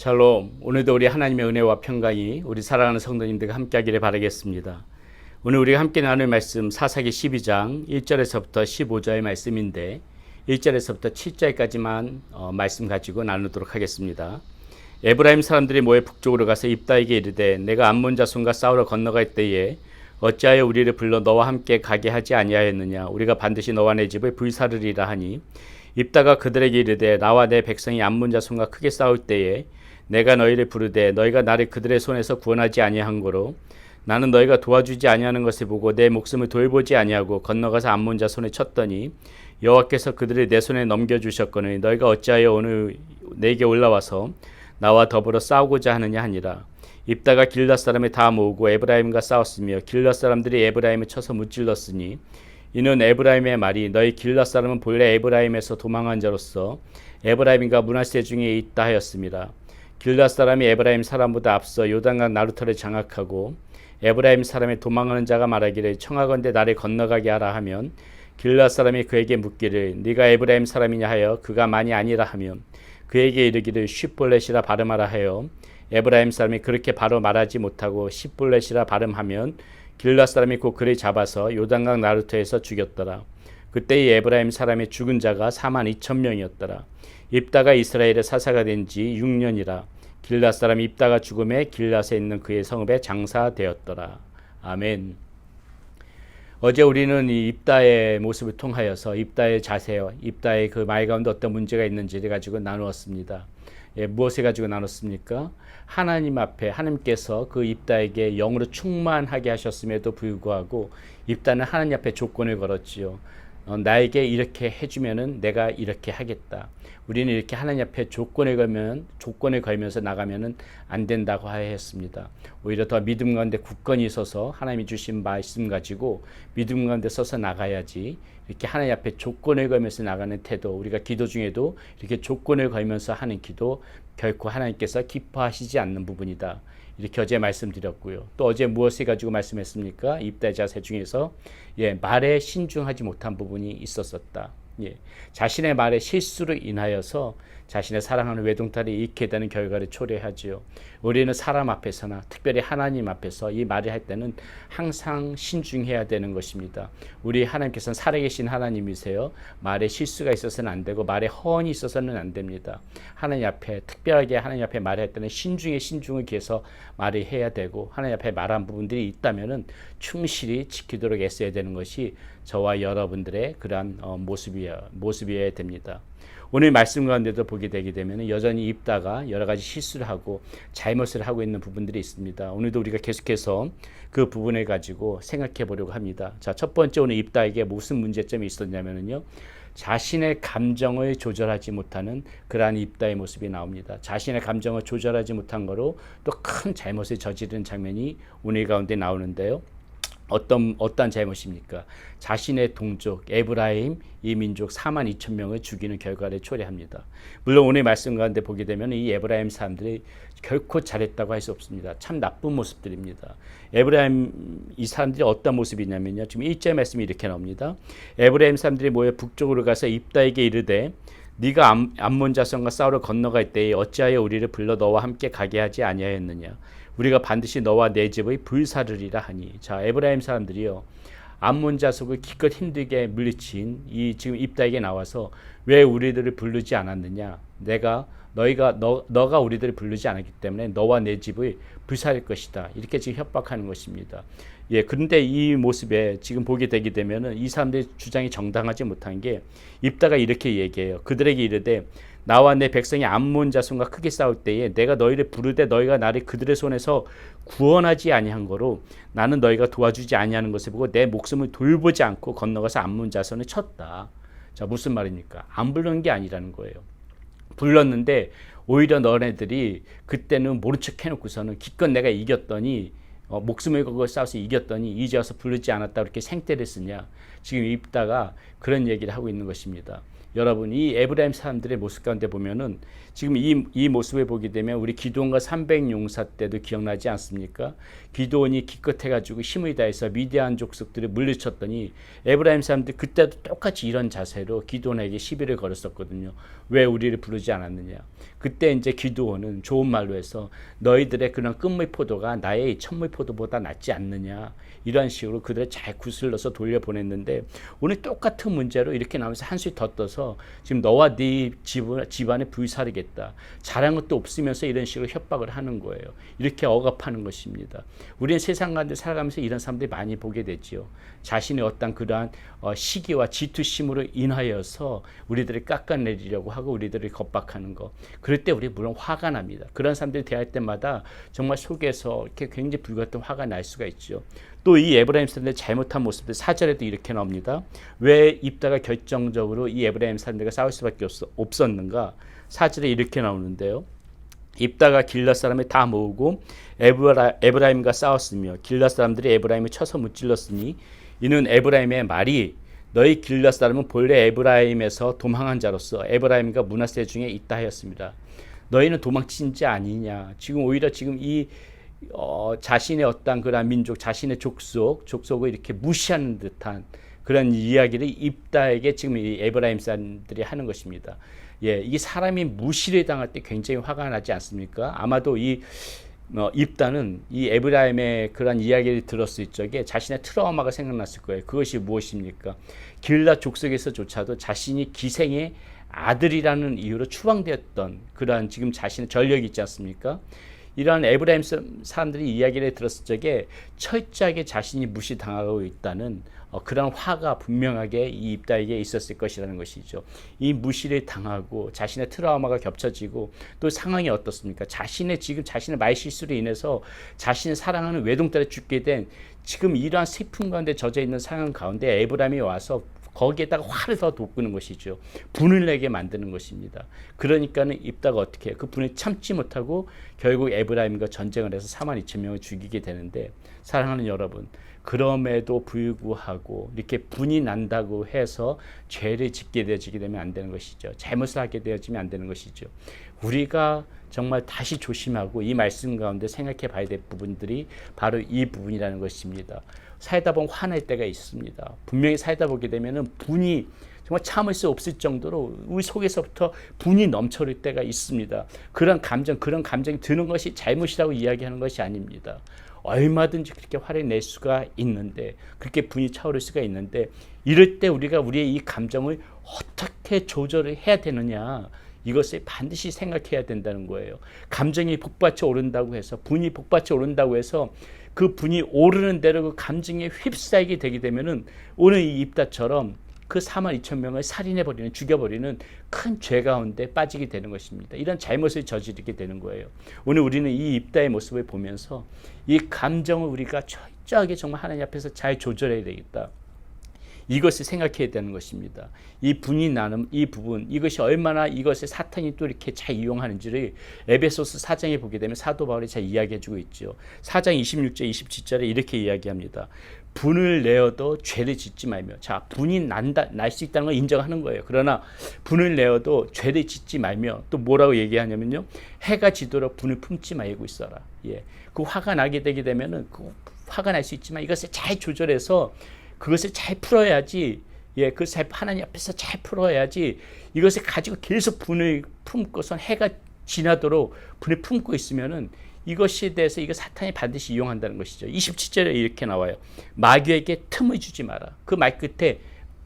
샬롬. 오늘도 우리 하나님의 은혜와 평강이 우리 사랑하는 성도님들과 함께하기를 바라겠습니다. 오늘 우리가 함께 나눌 말씀 사사기 12장 1절에서부터 15절의 말씀인데 1절에서부터 7절까지만 말씀 가지고 나누도록 하겠습니다. 에브라임 사람들이 모여 북쪽으로 가서 입다에게 이르되 내가 암몬 자손과 싸우러 건너갈 때에 어찌하여 우리를 불러 너와 함께 가게 하지 아니하였느냐. 우리가 반드시 너와 내 집을 불사르리라 하니 입다가 그들에게 이르되 나와 내 백성이 암몬 자손과 크게 싸울 때에 내가 너희를 부르되 너희가 나를 그들의 손에서 구원하지 아니한 거로 나는 너희가 도와주지 아니하는 것을 보고 내 목숨을 돌보지 아니하고 건너가서 암몬 자손을 쳤더니 여호와께서 그들을 내 손에 넘겨주셨거늘 너희가 어찌하여 오늘 내게 올라와서 나와 더불어 싸우고자 하느냐 하니라. 입다가 길앗 사람을 다 모으고 에브라임과 싸웠으며 길앗 사람들이 에브라임을 쳐서 무찔렀으니 이는 에브라임의 말이 너희 길앗 사람은 본래 에브라임에서 도망한 자로서 에브라임과 므낫세 중에 있다 하였습니다. 길앗 사람이 에브라임 사람보다 앞서 요단강 나루터를 장악하고 에브라임 사람의 도망하는 자가 말하기를 청하건대 나를 건너가게 하라 하면 길앗 사람이 그에게 묻기를 네가 에브라임 사람이냐 하여 그가 많이 아니라 하면 그에게 이르기를 쉿볼렛이라 발음하라 하여 에브라임 사람이 그렇게 바로 말하지 못하고 쉿볼렛이라 발음하면 길앗 사람이 곧 그를 잡아서 요단강 나루터에서 죽였더라. 그때 이 에브라임 사람의 죽은 자가 42,000명이었더라. 입다가 이스라엘의 사사가 된 지 6년이라. 길앗 사람 입다가 죽음에 길앗에 있는 그의 성읍에 장사되었더라. 아멘. 어제 우리는 이 입다의 모습을 통하여서 입다의 자세와 입다의 그 말 가운데 어떤 문제가 있는지를 가지고 나누었습니다. 무엇을 가지고 나눴습니까? 하나님 앞에 하나님께서 그 입다에게 영으로 충만하게 하셨음에도 불구하고 입다는 하나님 앞에 조건을 걸었지요. 나에게 이렇게 해주면은 내가 이렇게 하겠다. 우리는 이렇게 하나님 앞에 조건을 걸면서 나가면은 안 된다고 하였습니다. 오히려 더 믿음 가운데 굳건히 있어서 하나님이 주신 말씀 가지고 믿음 가운데 서서 나가야지. 이렇게 하나님 앞에 조건을 걸면서 나가는 태도, 우리가 기도 중에도 이렇게 조건을 걸면서 하는 기도 결코 하나님께서 기뻐하시지 않는 부분이다. 이렇게 어제 말씀드렸고요. 또 어제 무엇을 가지고 말씀했습니까? 입다의 자세 중에서 말에 신중하지 못한 부분이 있었었다. 자신의 말에 실수로 인하여서 자신의 사랑하는 외동딸이 잃게 되는 결과를 초래하지요. 우리는 사람 앞에서나 특별히 하나님 앞에서 이 말을 할 때는 항상 신중해야 되는 것입니다. 우리 하나님께서는 살아계신 하나님이세요. 말에 실수가 있어서는 안 되고 말에 허언이 있어서는 안 됩니다. 하나님 앞에 특별하게 하나님 앞에 말할 때는 신중을 기해서 말을 해야 되고 하나님 앞에 말한 부분들이 있다면은 충실히 지키도록 애써야 되는 것이 저와 여러분들의 그러한 모습이어야 됩니다. 오늘 말씀 가운데도 보게 되게 되면 여전히 입다가 여러 가지 실수를 하고 잘못을 하고 있는 부분들이 있습니다. 오늘도 우리가 계속해서 그 부분을 가지고 생각해 보려고 합니다. 자, 첫 번째 오늘 입다에게 무슨 문제점이 있었냐면요. 자신의 감정을 조절하지 못하는 그러한 입다의 모습이 나옵니다. 자신의 감정을 조절하지 못한 거로 또 큰 잘못을 저지른 장면이 오늘 가운데 나오는데요. 어떤 잘못입니까? 자신의 동족 에브라임 이 민족 42,000명을 죽이는 결과를 초래합니다. 물론 오늘 말씀 가운데 보게 되면 이 에브라임 사람들이 결코 잘했다고 할 수 없습니다. 참 나쁜 모습들입니다. 에브라임 이 사람들이 어떤 모습이냐면요. 지금 1절 말씀이 이렇게 나옵니다. 에브라임 사람들이 모여 북쪽으로 가서 입다에게 이르되 네가 암몬 자손과 싸우러 건너갈 때에 어찌하여 우리를 불러 너와 함께 가게 하지 아니하였느냐. 우리가 반드시 너와 내 집의 불사르리라 하니. 자, 에브라임 사람들이요. 암몬 자손을 기껏 힘들게 물리친 이 지금 입다에게 나와서 왜 우리들을 부르지 않았느냐. 너가 우리들을 부르지 않았기 때문에 너와 내 집을 불사를 것이다. 이렇게 지금 협박하는 것입니다. 그런데 이 모습에 지금 보게 되게 되면은 이 사람들의 주장이 정당하지 못한 게 입다가 이렇게 얘기해요. 그들에게 이르되 나와 내 백성이 암몬 자손과 크게 싸울 때에 내가 너희를 부르되 너희가 나를 그들의 손에서 구원하지 아니한 거로 나는 너희가 도와주지 아니하는 것을 보고 내 목숨을 돌보지 않고 건너가서 암몬 자손을 쳤다. 자, 무슨 말입니까? 안 부르는 게 아니라는 거예요. 불렀는데 오히려 너네들이 그때는 모른 척 해놓고서는 기껏 내가 이겼더니 목숨을 걸고 싸워서 이겼더니 이제 와서 부르지 않았다 그렇게 생떼를 쓰냐. 지금 입다가 그런 얘기를 하고 있는 것입니다. 여러분, 이 에브라임 사람들의 모습 가운데 보면은 지금 이 모습을 보게 되면 우리 기드온과 300용사 때도 기억나지 않습니까? 기드온이 기껏해가지고 힘을 다해서 미디안 족속들을 물리쳤더니 에브라임 사람들 그때도 똑같이 이런 자세로 기드온에게 시비를 걸었었거든요. 왜 우리를 부르지 않았느냐? 그때 이제 기드온은 좋은 말로 해서 너희들의 그런 끝물 포도가 나의 천물 포도보다 낫지 않느냐? 이런 식으로 그들을 잘 구슬러서 돌려보냈는데 오늘 똑같은 문제로 이렇게 나오면서 한술 더 떠서 지금 너와 네 집안에 불사르겠다. 잘한 것도 없으면서 이런 식으로 협박을 하는 거예요. 이렇게 억압하는 것입니다. 우리는 세상 가운데 살아가면서 이런 사람들이 많이 보게 되지요. 자신의 어떤 그러한 시기와 질투심으로 인하여서 우리들을 깎아내리려고 하고 우리들을 겁박하는 거. 그럴 때 우리 물론 화가 납니다. 그런 사람들 대할 때마다 정말 속에서 이렇게 굉장히 불같은 화가 날 수가 있죠. 또 이 에브라임 사람들의 잘못한 모습들 4절에도 이렇게 나옵니다. 왜 입다가 결정적으로 이 에브라임 사람들과 싸울 수밖에 없었는가? 4절에 이렇게 나오는데요. 입다가 길랏 사람을 다 모으고 에브라임과 싸웠으며 길랏 사람들이 에브라임을 쳐서 무찔렀으니 이는 에브라임의 말이 너희 길랏 사람은 본래 에브라임에서 도망한 자로서 에브라임과 므낫세 중에 있다 하였습니다. 너희는 도망친 자 아니냐? 지금 오히려 지금 이 자신의 어떤 그런 민족, 자신의 족속을 이렇게 무시하는 듯한 그런 이야기를 입다에게 지금 이 에브라임 사람들이 하는 것입니다. 예, 이 사람이 무시를 당할 때 굉장히 화가 나지 않습니까? 아마도 이 입다는 이 에브라임의 그런 이야기를 들었을 적에 자신의 트라우마가 생각났을 거예요. 그것이 무엇입니까? 길랏 족속에서조차도 자신이 기생의 아들이라는 이유로 추방되었던 그러한 지금 자신의 전력이 있지 않습니까? 이러한 에브라임 사람들이 이야기를 들었을 적에 철저하게 자신이 무시당하고 있다는 그런 화가 분명하게 이 입다에게 있었을 것이라는 것이죠. 이 무시를 당하고 자신의 트라우마가 겹쳐지고 또 상황이 어떻습니까? 자신의 말실수로 인해서 자신을 사랑하는 외동딸이 죽게 된 지금 이러한 슬픔 가운데 젖어 있는 상황 가운데 에브라임이 와서 거기에다가 화를 더 돋구는 것이죠. 분을 내게 만드는 것입니다. 그러니까는 입다가 어떻게 해요? 그 분을 참지 못하고 결국 에브라임과 전쟁을 해서 42,000명을 죽이게 되는데 사랑하는 여러분, 그럼에도 불구하고 이렇게 분이 난다고 해서 죄를 짓게 되어지게 되면 안 되는 것이죠. 잘못을 하게 되어지면 안 되는 것이죠. 우리가 정말 다시 조심하고 이 말씀 가운데 생각해 봐야 될 부분들이 바로 이 부분이라는 것입니다. 살다 보면 화낼 때가 있습니다. 분명히 살다 보게 되면은 분이 정말 참을 수 없을 정도로 우리 속에서부터 분이 넘쳐올 때가 있습니다. 그런 감정이 드는 것이 잘못이라고 이야기하는 것이 아닙니다. 얼마든지 그렇게 화를 낼 수가 있는데, 그렇게 분이 차오를 수가 있는데, 이럴 때 우리가 우리의 이 감정을 어떻게 조절을 해야 되느냐, 이것을 반드시 생각해야 된다는 거예요. 감정이 복받쳐 오른다고 해서, 분이 복받쳐 오른다고 해서 그 분이 오르는 대로 그 감정에 휩싸이게 되게 되면은 오늘 이 입다처럼 그 42,000명을 살인해버리는, 죽여버리는 큰 죄 가운데 빠지게 되는 것입니다. 이런 잘못을 저지르게 되는 거예요. 오늘 우리는 이 입다의 모습을 보면서 이 감정을 우리가 철저하게 정말 하나님 앞에서 잘 조절해야 되겠다. 이것을 생각해야 되는 것입니다. 이 분이 나는 이 부분, 이것이 얼마나 이것을 사탄이 또 이렇게 잘 이용하는지를 에베소서 4장에 보게 되면 사도 바울이 잘 이야기해주고 있죠. 4장 26절, 27절에 이렇게 이야기합니다. 분을 내어도 죄를 짓지 말며. 자, 분이 날 수 있다는 걸 인정하는 거예요. 그러나 분을 내어도 죄를 짓지 말며 또 뭐라고 얘기하냐면요. 해가 지도록 분을 품지 말고 있어라. 예, 그 화가 나게 되게 되면은 그 화가 날 수 있지만 이것을 잘 조절해서 그것을 잘 풀어야지. 예, 그것을 하나님 앞에서 잘 풀어야지. 이것을 가지고 계속 분을 품고선 해가 지나도록 분을 품고 있으면은 이것에 대해서 이거 사탄이 반드시 이용한다는 것이죠. 27절에 이렇게 나와요. 마귀에게 틈을 주지 마라. 그 말 끝에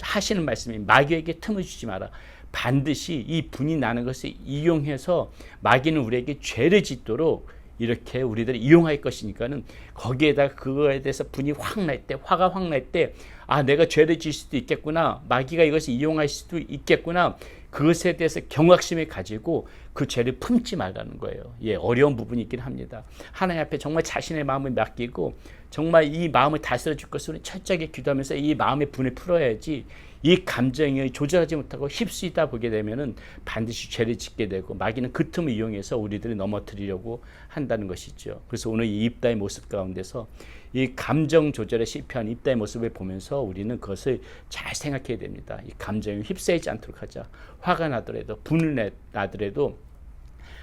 하시는 말씀이 마귀에게 틈을 주지 마라. 반드시 이 분이 나는 것을 이용해서 마귀는 우리에게 죄를 짓도록 이렇게 우리들을 이용할 것이니까는 거기에다가 그거에 대해서 분이 확 날 때, 화가 확 날 때, 아, 내가 죄를 질 수도 있겠구나. 마귀가 이것을 이용할 수도 있겠구나. 그것에 대해서 경각심을 가지고 그 죄를 품지 말라는 거예요. 예, 어려운 부분이 있긴 합니다. 하나님 앞에 정말 자신의 마음을 맡기고 정말 이 마음을 다스려 줄 것을 철저하게 기도하면서 이 마음의 분을 풀어야지 이 감정이 조절하지 못하고 휩쓰이다 보게 되면은 반드시 죄를 짓게 되고 마귀는 그 틈을 이용해서 우리들을 넘어뜨리려고 한다는 것이죠. 그래서 오늘 이 입다의 모습 가운데서 이 감정 조절에 실패한 입다의 모습을 보면서 우리는 그것을 잘 생각해야 됩니다. 이 감정이 휩싸이지 않도록 하자. 화가 나더라도 분을 나더라도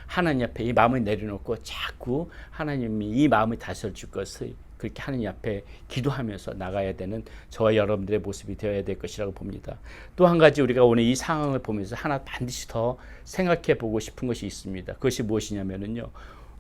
하나님 앞에 이 마음을 내려놓고 자꾸 하나님이 이 마음을 다스려 줄 것을 그렇게 하나님 앞에 기도하면서 나가야 되는 저와 여러분들의 모습이 되어야 될 것이라고 봅니다. 또 한 가지 우리가 오늘 이 상황을 보면서 하나 반드시 더 생각해 보고 싶은 것이 있습니다. 그것이 무엇이냐면요.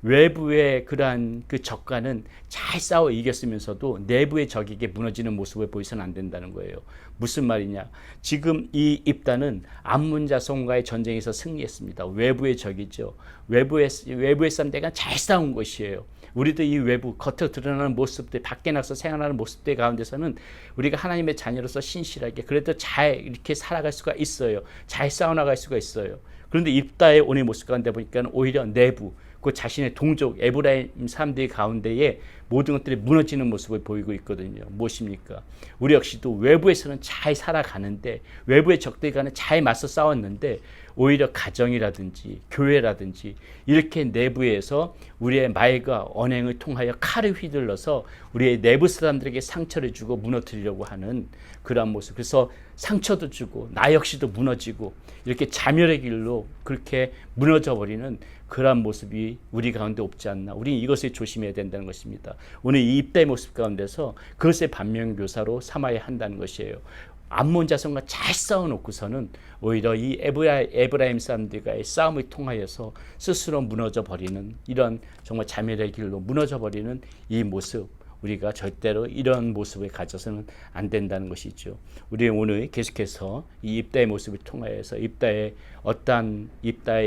외부의 그러한 그 적과는 잘 싸워 이겼으면서도 내부의 적에게 무너지는 모습을 보이서는 안 된다는 거예요. 무슨 말이냐? 지금 이 입다는 암몬 자손과의 전쟁에서 승리했습니다. 외부의 적이죠. 외부의 사람들과 잘 싸운 것이에요. 우리도 이 외부 겉으로 드러나는 모습들, 밖에 나서 생활하는 모습들 가운데서는 우리가 하나님의 자녀로서 신실하게 그래도 잘 이렇게 살아갈 수가 있어요. 잘 싸워나갈 수가 있어요. 그런데 입다의 오늘 모습 가운데 보니까 오히려 내부 그 자신의 동족 에브라임 사람들 가운데에 모든 것들이 무너지는 모습을 보이고 있거든요. 무엇입니까? 우리 역시도 외부에서는 잘 살아가는데 외부의 적들과는 잘 맞서 싸웠는데 오히려 가정이라든지 교회라든지 이렇게 내부에서 우리의 말과 언행을 통하여 칼을 휘둘러서 우리의 내부 사람들에게 상처를 주고 무너뜨리려고 하는 그러한 모습. 그래서 상처도 주고 나 역시도 무너지고 이렇게 자멸의 길로 그렇게 무너져버리는 그러한 모습이 우리 가운데 없지 않나. 우리는 이것을 조심해야 된다는 것입니다. 오늘 이 입다의 모습 가운데서 그것의 반면 교사로 삼아야 한다는 것이에요. 암몬 자손과 잘 싸워놓고서는 오히려 이 에브라임 사람들과의 싸움을 통하여서 스스로 무너져 버리는 이런 정말 자멸의 길로 무너져 버리는 이 모습, 우리가 절대로 이런 모습을 가져서는 안 된다는 것이죠. 우리 오늘 계속해서 이 입다의 모습을 통하여서 입다의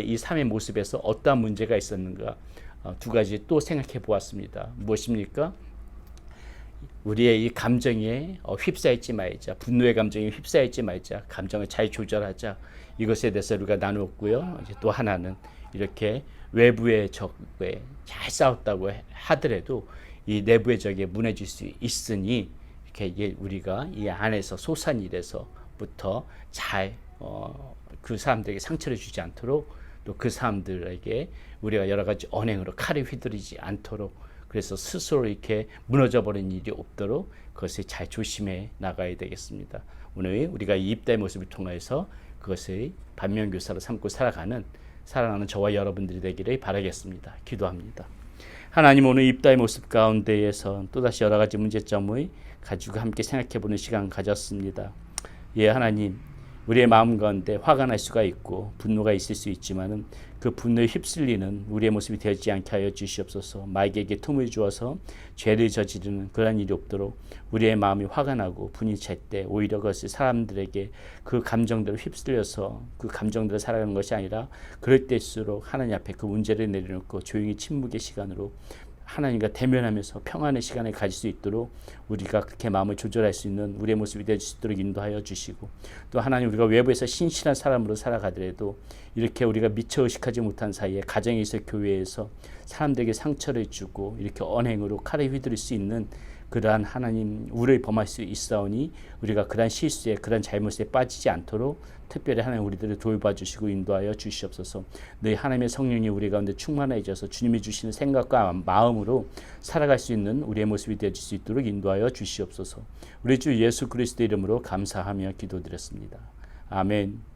이 삶의 모습에서 어떠한 문제가 있었는가 두 가지 또 생각해 보았습니다. 무엇입니까? 우리의 이 감정에 휩싸이지 말자. 분노의 감정에 휩싸이지 말자. 감정을 잘 조절하자. 이것에 대해서 우리가 나누었고요. 이제 또 하나는 이렇게 외부의 적에 잘 싸웠다고 하더라도 이 내부의 적에 무너질 수 있으니 이렇게 우리가 이 안에서 소산일에서부터 잘 그 사람들에게 상처를 주지 않도록 또 그 사람들에게 우리가 여러 가지 언행으로 칼을 휘두르지 않도록 그래서 스스로 이렇게 무너져 버리는 일이 없도록 그것을 잘 조심해 나가야 되겠습니다. 오늘 우리가 이 입다의 모습을 통해서 그것을 반면교사로 삼고 살아가는 저와 여러분들이 되기를 바라겠습니다. 기도합니다. 하나님, 오늘 입다의 모습 가운데에서 또다시 여러 가지 문제점을 가지고 함께 생각해보는 시간 가졌습니다. 예, 하나님, 우리의 마음 가운데 화가 날 수가 있고 분노가 있을 수 있지만은 그 분노에 휩쓸리는 우리의 모습이 되지 않게 하여 주시옵소서. 마귀에게 틈을 주어서 죄를 저지르는 그런 일이 없도록 우리의 마음이 화가 나고 분이 찰 때 오히려 그것을 사람들에게 그 감정들을 휩쓸려서 그 감정대로 살아가는 것이 아니라 그럴 때일수록 하나님 앞에 그 문제를 내려놓고 조용히 침묵의 시간으로 하나님과 대면하면서 평안의 시간을 가질 수 있도록 우리가 그렇게 마음을 조절할 수 있는 우리의 모습이 될 수 있도록 인도하여 주시고, 또 하나님, 우리가 외부에서 신실한 사람으로 살아가더라도 이렇게 우리가 미처 의식하지 못한 사이에 가정에서 교회에서 사람들에게 상처를 주고 이렇게 언행으로 칼을 휘두를 수 있는 그러한 하나님 우를 범할 수 있사오니 우리가 그러한 실수에 그러한 잘못에 빠지지 않도록 특별히 하나님 우리들을 돌봐 주시고 인도하여 주시옵소서. 너희 하나님의 성령이 우리 가운데 충만해져서 주님이 주시는 생각과 마음으로 살아갈 수 있는 우리의 모습이 되어질 수 있도록 인도하여 주시옵소서. 우리 주 예수 그리스도 이름으로 감사하며 기도드렸습니다. 아멘.